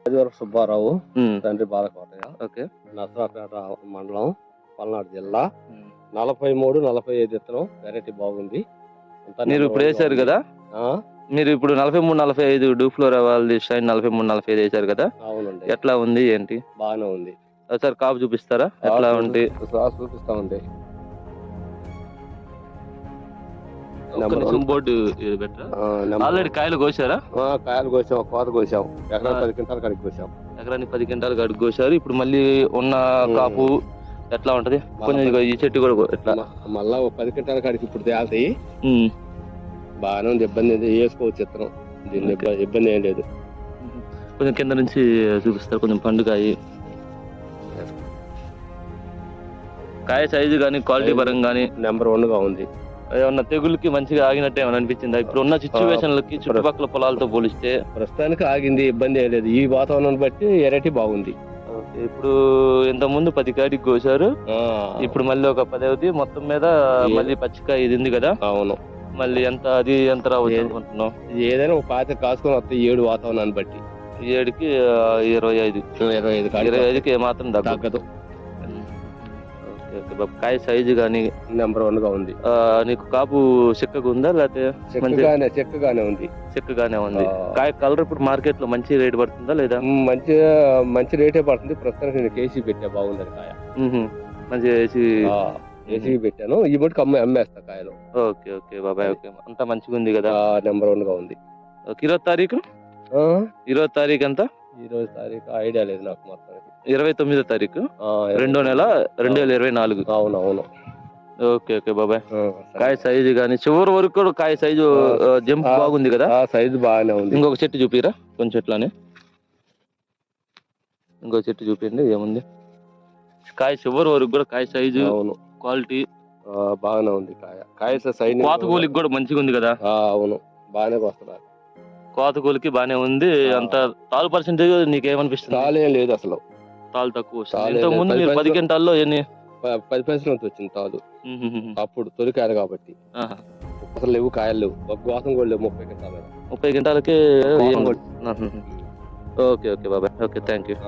ఆదివరపు సుబ్బారావు, ఉమ్, తండ్రి బాలకోటయ్య, ఓకే. నరసరావుపేట మండలం, పల్నాడు జిల్లా. 43, 45 విత్తనం వెరైటీ బాగుంది. అంతా మీరు నెంబర్ ఇప్పుడు 1 గా వేసారు ఉంది. కదా, ఆ, మీరు ఇప్పుడు 43, 45 డూఫ్లోరా వాళ్ళది షైన్ 43, 45 వేసారు కదా, అవునండి, ఎట్లా ఉంది ఏంటి? బాగానే ఉంది. ఒకసారి కాపు చూపిస్తారా ఎట్లా ఉంటే? చూపిస్తామండి. ఒక్క నెంబర్ నిమిషం 1 బోర్డు ఇది పెట్టరా? నెంబర్ ఆల్రెడీ కాయలు కోసారా? కాయలు కోసాం, కోత కోసాం, ఎకరా ఆ, 10 క్వింటాలు కడిగి కోసాం. ఎకరానికి 10 క్వింటాలు అడుగు కోసారు. ఇప్పుడు మళ్ళీ ఉన్న ఉమ్, కాపు ఎట్లా ఉంటది? కొంచెం మళ్ళా ఇదిగో ఈ చెట్టు కూడా ఎట్లా? మళ్ళా 10 క్వింటాలు కడిగి ఇప్పుడు తేల్తాయి. ఉమ్, బాగానే ఉంది, ఇబ్బంది ఏం వేసుకోవచ్చు విత్తనం. దీన్ని ఓకే. ఇబ్బంది ఏం లేదు. కొంచెం కింద నుంచి చూపిస్తారు, కొంచెం పండుకాయ కాయ సైజు కానీ క్వాలిటీ పరంగా కానీ నెంబర్ 1 గా ఉంది. ఏమన్నా తెగులకి మంచిగా ఆగినట్టు ఏమైనా అనిపించిందా ఇప్పుడు ఉన్న సిచ్యువేషన్లకి చుట్టుపక్కల పొలాలతో పోలిస్తే? ప్రస్తుతానికి ఆగింది, ఇబ్బంది ఏం లేదు. ఈ వాతావరణం బట్టి వెరైటీ బాగుంది. ఇప్పుడు ఇంత ముందు 10 కాడికి కోసారు, ఇప్పుడు మళ్ళీ ఒక 10 అవుతుంది మొత్తం మీద. మళ్ళీ పచ్చికాయ ఇది ఉంది కదా, అవును. మళ్ళీ ఎంత రావచ్చు అనుకుంటున్నాం? ఏదైనా ఒక 25 కాసుకొని వస్తాయి 7 వాతావరణాన్ని బట్టి. 7కి 25, 25కి ఏమాత్రం తగ్గదు. ఓకే బాబు. కాయ సైజు కానీ నెంబర్ 1 గా ఉంది. నీకు కాపు చెక్కగా ఉందా లేకపోతే? చెక్కగానే ఉంది. చెక్కగానే ఉంది. కాయ కలర్ ఇప్పుడు మార్కెట్ లో మంచి రేట్ పడుతుందా లేదా? మంచి రేటే పడుతుంది. ప్రస్తుతానికి నేను కేసీ పెట్టా, బాగుంది కాయ. మంచి ఏసీ పెట్టాను, ఈ బట్టి అమ్మేస్తా కాయలు. ఓకే ఓకే బాబాయ్, ఓకే. అంతా మంచిగా ఉంది కదా? నెంబర్ 1 గా ఉంది. 20వ తారీఖు, 20వ తారీఖు ఎంత? ఈ రోజు తారీఖు ఐడియా లేదు నాకు మొత్తానికి. 29వ తారీఖు 2వ నెల 2024. అవునవును. ఓకే ఓకే బాబాయ్. కాయ సైజు కానీ చివరి వరకు కూడా కాయ సైజు జంప్ బాగుంది కదా? సైజు బాగానే ఉంది. ఇంకొక చెట్టు చూపిరా కొంచెం ఇట్లానే, ఇంకో చెట్టు చూపించండి. ఏముంది కాయ చివరి వరకు కూడా కాయ సైజు, అవును, క్వాలిటీ బాగానే ఉంది. కాయ సైజు కోత కూలికి కూడా మంచిగా ఉంది కదా? అవును, బాగానే వస్తున్నారు. కోత కూలికి బాగానే ఉంది. అంత తాలు పర్సెంటేజ్ నీకేమనిపిస్తుంది? తాలేం లేదు అసలు, తాలు తక్కువ. ఇంతకు ముందు మీరు 10 క్వింటాల్లో ఎన్ని? 10 పైసలు వచ్చింది తాలు. అప్పుడు తొలికాయలు కాబట్టి అసలు లేవు, కాయలు లేవు, ఒక గోసం కూడా లేవు. 30 క్వింటాలకి ఓకే ఓకే బాబాయ్, ఓకే, థ్యాంక్ యూ.